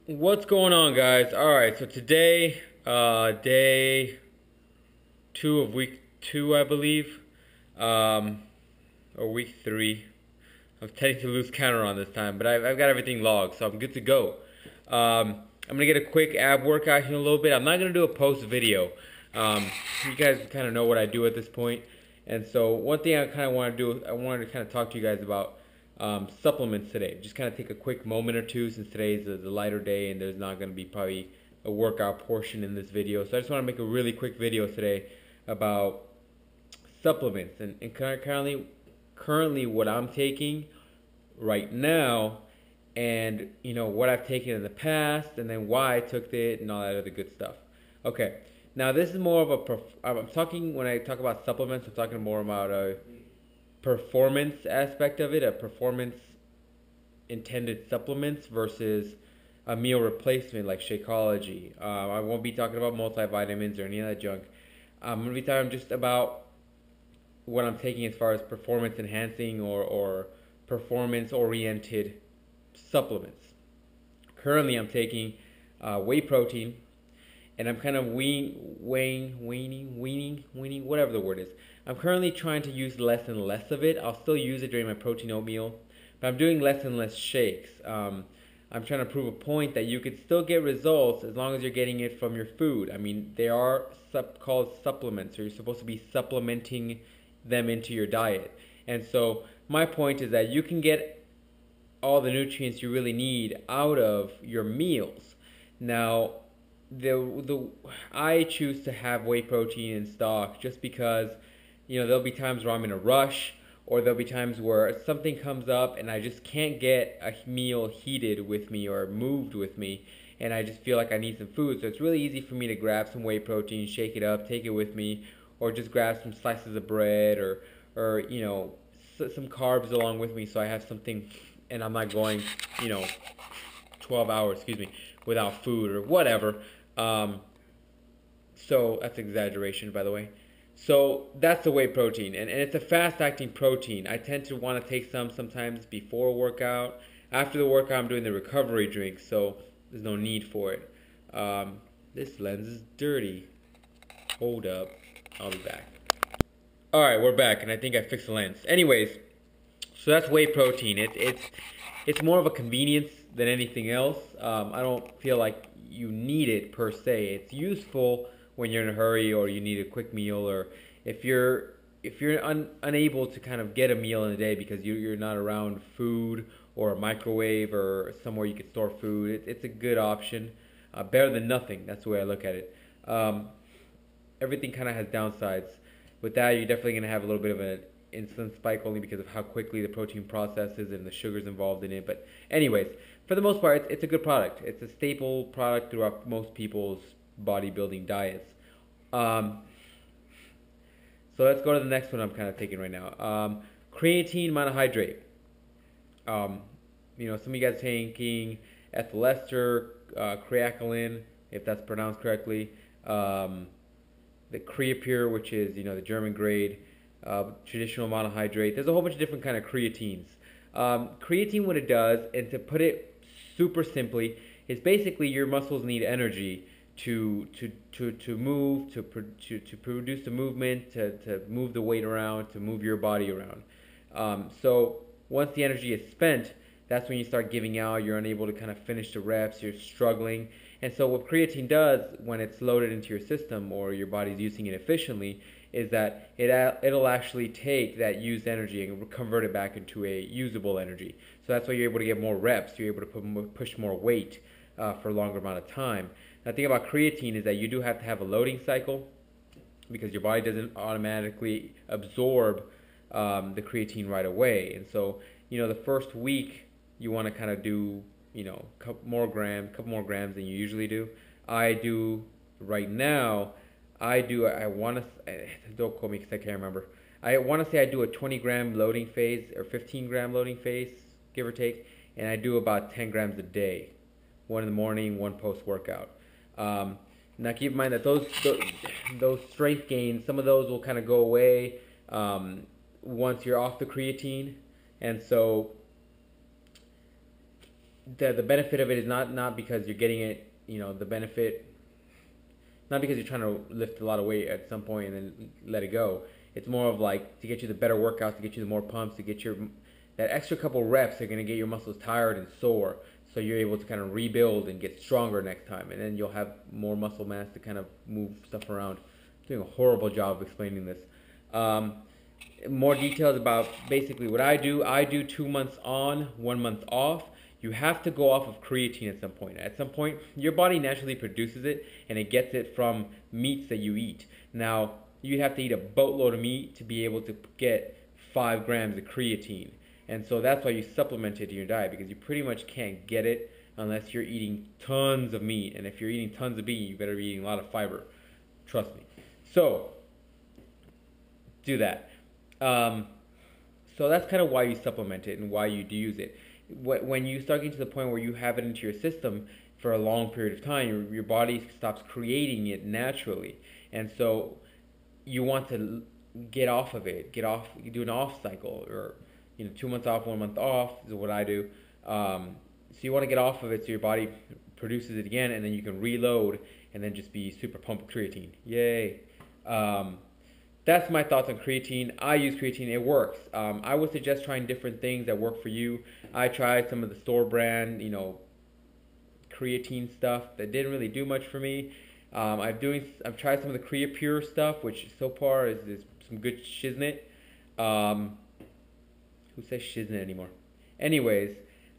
What's going on, guys? Alright, so today, day 2 of week 2, I believe, or week 3. I'm tending to lose counter on this time, but I've got everything logged, so I'm good to go. I'm going to get a quick ab workout here in a little bit. I'm not going to do a post video. You guys kind of know what I do at this point. And so one thing I kind of want to do, I wanted to kind of talk to you guys about supplements today. Just kind of take a quick moment or two since today's the lighter day and there's not going to be probably a workout portion in this video. So I just want to make a really quick video today about supplements and currently what I'm taking right now, and what I've taken in the past, and then why I took it and all that other good stuff. Okay, now this is more of I'm talking, when I talk about supplements, I'm talking more about a performance aspect of it, a performance intended supplements versus a meal replacement like Shakeology. I won't be talking about multivitamins or any of that junk. I'm going to be talking just about what I'm taking as far as performance enhancing or performance oriented supplements. Currently I'm taking whey protein, and I'm kind of weaning, whatever the word is. I'm currently trying to use less and less of it. I'll still use it during my protein oatmeal, but I'm doing less and less shakes. I'm trying to prove a point that you could still get results as long as you're getting it from your food. I mean, they are called supplements, so you're supposed to be supplementing them into your diet. And so my point is that you can get all the nutrients you really need out of your meals. Now, I choose to have whey protein in stock just because there'll be times where I'm in a rush, or there'll be times where something comes up and I just can't get a meal heated with me or moved with me, and I just feel like I need some food. So it's really easy for me to grab some whey protein, shake it up, take it with me, or just grab some slices of bread or some carbs along with me, so I have something and I'm not going 12 hours, without food or whatever. So that's exaggeration, by the way. So that's the whey protein, and it's a fast-acting protein. I tend to want to take some sometimes before a workout. After the workout, I'm doing the recovery drink, so there's no need for it. This lens is dirty. Hold up. I'll be back. Alright, we're back, and I think I fixed the lens. Anyways, so that's whey protein. It's more of a convenience than anything else. I don't feel like you need it per se. It's useful when you're in a hurry or you need a quick meal, or if you're unable to kind of get a meal in a day because you're not around food or a microwave or somewhere you can store food. It's a good option. Better than nothing. That's the way I look at it. Everything kind of has downsides. With that, you're definitely going to have a little bit of an insulin spike only because of how quickly the protein processes and the sugars involved in it. But anyways, for the most part, it's a good product. It's a staple product throughout most people's bodybuilding diets. So let's go to the next one I'm kind of taking right now. Creatine monohydrate. Some of you guys are taking ethyl ester, creatinine, if that's pronounced correctly. The Creapure, which is the German grade, traditional monohydrate. There's a whole bunch of different kind of creatines. Creatine, what it does, and to put it super simply, is basically your muscles need energy to move, to produce the movement, to move the weight around, to move your body around. So once the energy is spent, that's when you start giving out. You're unable to kind of finish the reps. You're struggling. And so what creatine does when it's loaded into your system or your body's using it efficiently is that it'll actually take that used energy and convert it back into a usable energy. So that's why you're able to get more reps. You're able to push more weight for a longer amount of time. The thing about creatine is that you do have to have a loading cycle because your body doesn't automatically absorb the creatine right away. And so, the first week you want to kind of do, couple more grams than you usually do. I do right now. Don't quote me because I can't remember. I want to say I do a 20-gram loading phase or 15-gram loading phase, give or take, and I do about 10 grams a day, one in the morning, one post-workout. Now keep in mind that those strength gains, some of those will kind of go away once you're off the creatine, and so the benefit of it is not because you're getting it, the benefit, not because you're trying to lift a lot of weight at some point and then let it go. It's more of like to get you the better workouts, to get you the more pumps, to get your that extra couple reps are going to get your muscles tired and sore, so you're able to kind of rebuild and get stronger next time, and then you'll have more muscle mass to kind of move stuff around. I'm doing a horrible job of explaining this. More details about basically what I do. I do 2 months on, 1 month off. You have to go off of creatine at some point. At some point, your body naturally produces it, and it gets it from meats that you eat. Now, you'd have to eat a boatload of meat to be able to get 5 grams of creatine. And so that's why you supplement it in your diet, because you pretty much can't get it unless you're eating tons of meat. And if you're eating tons of meat, you better be eating a lot of fiber. Trust me. So, do that. So that's kind of why you supplement it and why you do use it. When you start getting to the point where you have it into your system for a long period of time, your body stops creating it naturally. And so you want to get off of it, you do an off cycle, or 2 months off, 1 month off is what I do. So you want to get off of it so your body produces it again, and then you can reload and then just be super pumped with creatine. Yay. That's my thoughts on creatine. I use creatine. It works. I would suggest trying different things that work for you. I tried some of the store brand, creatine stuff that didn't really do much for me. I've tried some of the Creapure stuff, which so far is some good shiznit. Who says shiznit anymore? Anyways,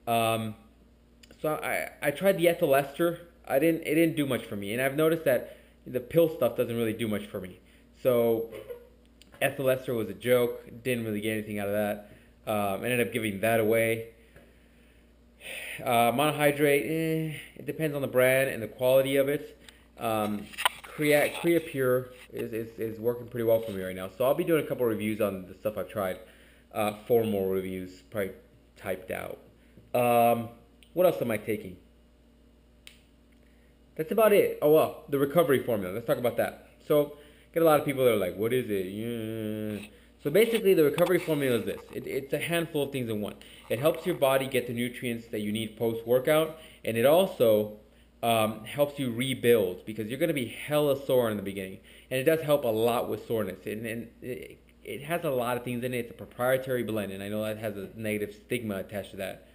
so I tried the ethyl ester. It didn't do much for me, and I've noticed that the pill stuff doesn't really do much for me. So ethyl ester was a joke. Didn't really get anything out of that. Ended up giving that away. Monohydrate, it depends on the brand and the quality of it. Creapure is working pretty well for me right now. So I'll be doing a couple reviews on the stuff I've tried. 4 more reviews probably typed out. What else am I taking? That's about it. Oh well, the recovery formula. Let's talk about that. So get a lot of people that are like, what is it? Yeah. So basically the recovery formula is this. It's a handful of things in one. It helps your body get the nutrients that you need post-workout, and it also helps you rebuild, because you're going to be hella sore in the beginning. And it does help a lot with soreness. And it has a lot of things in it. It's a proprietary blend, and I know that has a negative stigma attached to that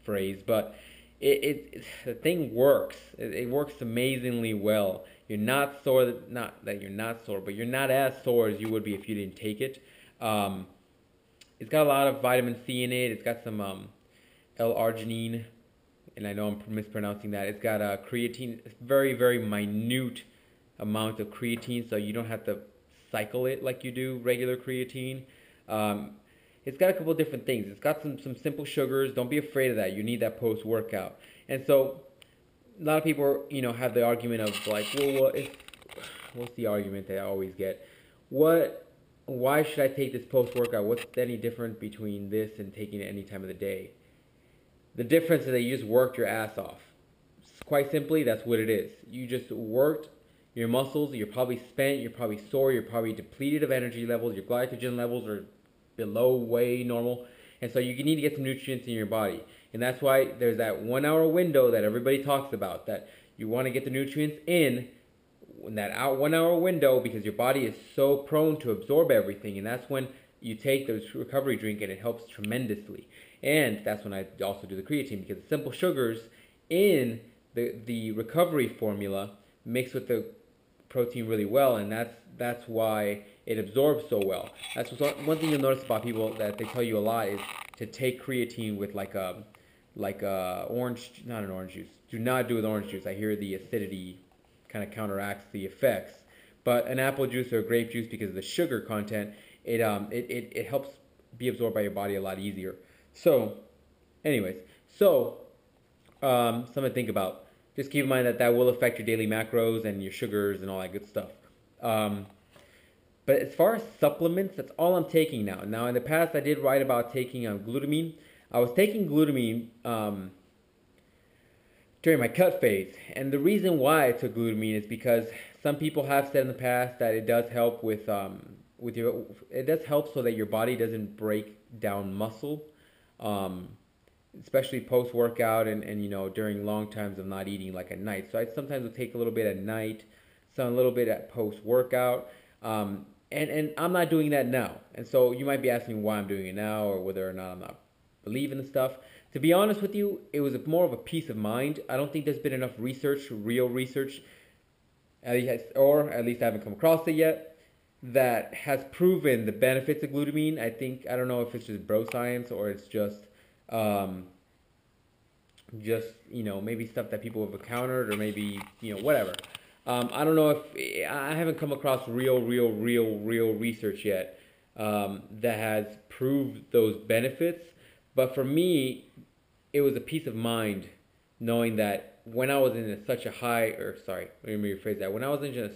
phrase, but the thing works. It works amazingly well. You're not sore, not that you're not sore, but you're not as sore as you would be if you didn't take it. It's got a lot of vitamin C in it. It's got some L-arginine, and I know I'm mispronouncing that. It's got creatine, very, very minute amount of creatine, so you don't have to cycle it like you do regular creatine. It's got a couple of different things. It's got some simple sugars. Don't be afraid of that. You need that post-workout. And so a lot of people, have the argument of like, well, what's the argument that I always get? Why should I take this post-workout? What's any different between this and taking it any time of the day? The difference is that you just worked your ass off. Quite simply, that's what it is. You just worked your muscles. You're probably spent. You're probably sore. You're probably depleted of energy levels. Your glycogen levels are below way normal, and so you need to get some nutrients in your body. And that's why there's that 1 hour window that everybody talks about, that you want to get the nutrients in that 1 hour window, because your body is so prone to absorb everything. And that's when you take the recovery drink, and it helps tremendously. And that's when I also do the creatine, because the simple sugars in the recovery formula mix with the protein really well, and that's why it absorbs so well. That's one thing you'll notice about people, that they tell you a lot, is to take creatine with like orange, not an orange juice. Do not do with orange juice. I hear the acidity kind of counteracts the effects. But an apple juice or a grape juice, because of the sugar content, it helps be absorbed by your body a lot easier. So, anyways, something to think about. Just keep in mind that will affect your daily macros and your sugars and all that good stuff. But as far as supplements, that's all I'm taking now. Now, in the past, I did write about taking glutamine. I was taking glutamine during my cut phase. And the reason why I took glutamine is because some people have said in the past that it does help it does help so that your body doesn't break down muscle. especially post workout and during long times of not eating like at night. So I sometimes will take a little bit at night, some a little bit at post workout. And I'm not doing that now. And so you might be asking why I'm doing it now or whether or not I'm not believing the stuff. To be honest with you, it was more of a peace of mind. I don't think there's been enough research, real research, or at least I haven't come across it yet, that has proven the benefits of glutamine. I don't know if it's just bro science or it's um, maybe stuff that people have encountered or maybe whatever. I don't know if I haven't come across real research yet that has proved those benefits. But for me, it was a peace of mind knowing that when I was in such a high, or sorry, let me rephrase that. When I was in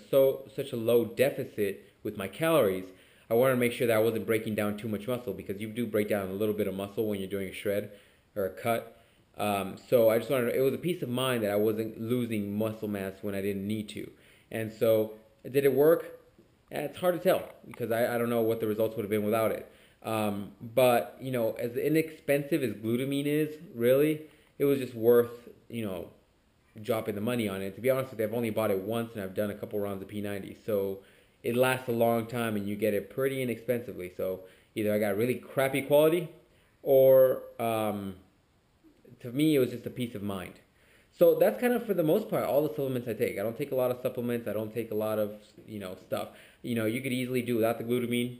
such a low deficit with my calories, I wanted to make sure that I wasn't breaking down too much muscle, because you do break down a little bit of muscle when you're doing a shred or a cut. So I just wanted it was a peace of mind that I wasn't losing muscle mass when I didn't need to. And so did it work? It's hard to tell because I don't know what the results would have been without it. But as inexpensive as glutamine is, really, it was just worth dropping the money on it. To be honest with you, I've only bought it once and I've done a couple rounds of P90. So it lasts a long time and you get it pretty inexpensively. So either I got really crappy quality or to me it was just a peace of mind. So that's kind of, for the most part, all the supplements I take. I don't take a lot of supplements. I don't take a lot of stuff. You could easily do without the glutamine.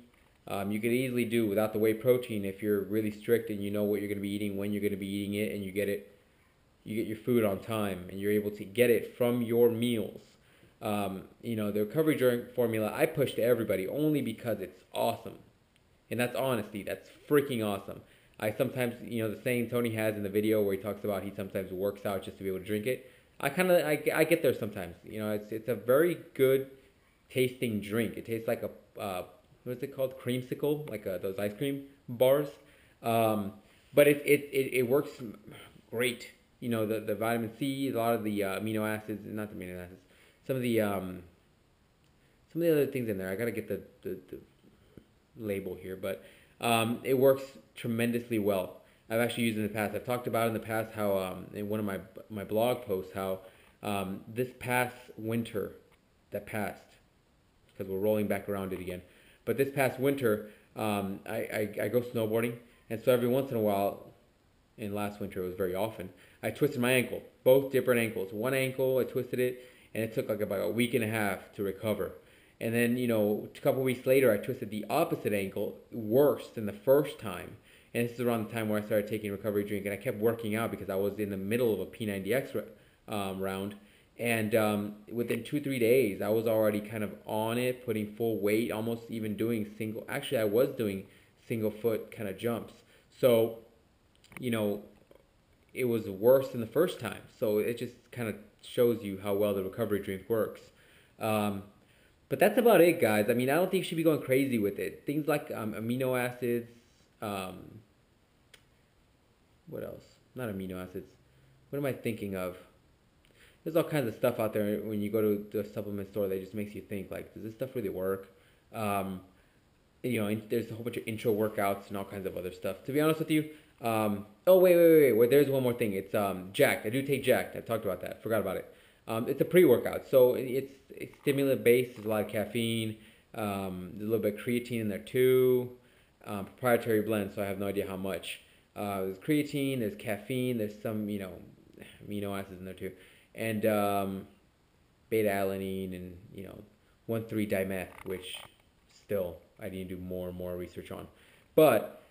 You could easily do without the whey protein if you're really strict and you know what you're going to be eating, when you're going to be eating it, and you get your food on time and you're able to get it from your meals. The recovery drink formula I push to everybody only because it's awesome. And that's honesty. That's freaking awesome. I sometimes, the saying Tony has in the video where he talks about he sometimes works out just to be able to drink it. I get there sometimes. It's a very good tasting drink. It tastes like a what is it called? Creamsicle, like those ice cream bars. But it works great. The vitamin C, a lot of the amino acids, not the amino acids, some of the other things in there. I gotta get the label here, but it works tremendously well. I've actually used it in the past. I've talked about in the past how in one of my blog posts how this past winter that passed, because we're rolling back around it again. But this past winter, I go snowboarding, and so every once in a while, and last winter it was very often, I twisted my ankle, both different ankles. One ankle I twisted it, and it took like about a week and a half to recover. And then, a couple weeks later, I twisted the opposite ankle, worse than the first time. And this is around the time where I started taking recovery drink, and I kept working out because I was in the middle of a P90X round. And within 2-3 days, I was already kind of on it, putting full weight, almost even doing I was doing single foot kind of jumps. So, it was worse than the first time. So it just kind of shows you how well the recovery drink works. But that's about it, guys. I mean, I don't think you should be going crazy with it. Things like amino acids. What else? Not amino acids. What am I thinking of? There's all kinds of stuff out there when you go to the supplement store that just makes you think, like, does this stuff really work? There's a whole bunch of intro workouts and all kinds of other stuff. To be honest with you, wait. There's one more thing. It's Jacked. I do take Jacked. I talked about that. Forgot about it. It's a pre-workout, so it's stimulant based. There's a lot of caffeine. There's a little bit of creatine in there too. Proprietary blend, so I have no idea how much. There's creatine. There's caffeine. There's some amino acids in there too, and beta alanine and 1,3-dimeth, which still I need to do more and more research on. But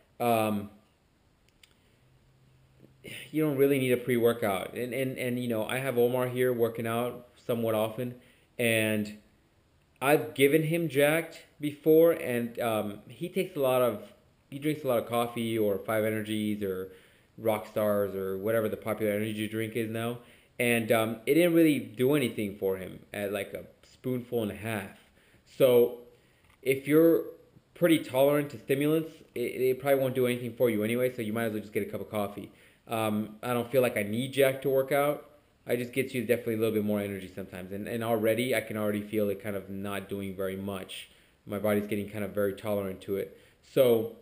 you don't really need a pre-workout. And I have Omar here working out somewhat often, and I've given him Jacked before, and he drinks a lot of coffee or 5 Energies or Rock Stars or whatever the popular energy drink is now, and it didn't really do anything for him at like a spoonful and a half. So if you're pretty tolerant to stimulants, it probably won't do anything for you anyway, so you might as well just get a cup of coffee. I don't feel like I need Jack to work out. I just get you definitely a little bit more energy sometimes. And already, I can already feel it kind of not doing very much. My body's getting kind of very tolerant to it. So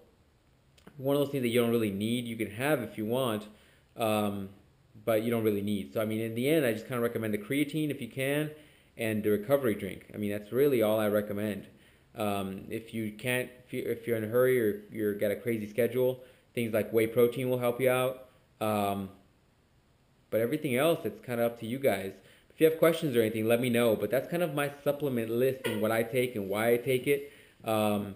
one of those things that you don't really need, you can have if you want. but you don't really need. So I mean, in the end, I just kind of recommend the creatine if you can, and the recovery drink. I mean, that's really all I recommend. If you can't, if you're in a hurry or you're got a crazy schedule, things like whey protein will help you out. But everything else, it's kind of up to you guys. If you have questions or anything, let me know. But that's kind of my supplement list and what I take and why I take it. Been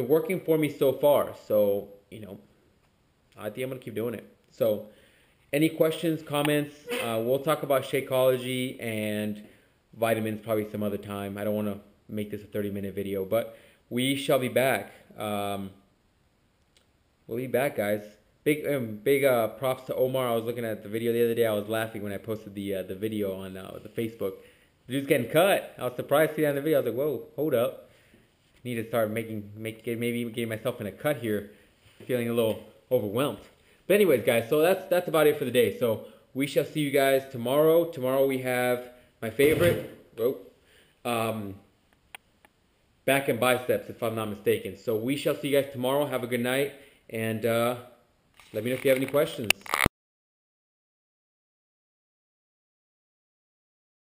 working for me so far. So, I think I'm going to keep doing it. So, any questions, comments? We'll talk about Shakeology and vitamins probably some other time. I don't want to make this a 30-minute video, but we shall be back. We'll be back, guys. Big props to Omar. I was looking at the video the other day. I was laughing when I posted the video on the Facebook. The dude's getting cut. I was surprised to see that in the video. I was like, whoa, hold up. Need to start maybe getting myself in a cut here. Feeling a little overwhelmed. But anyways, guys, so that's about it for the day. So we shall see you guys tomorrow. Tomorrow we have my favorite, back and biceps, if I'm not mistaken. So we shall see you guys tomorrow. Have a good night, and let me know if you have any questions.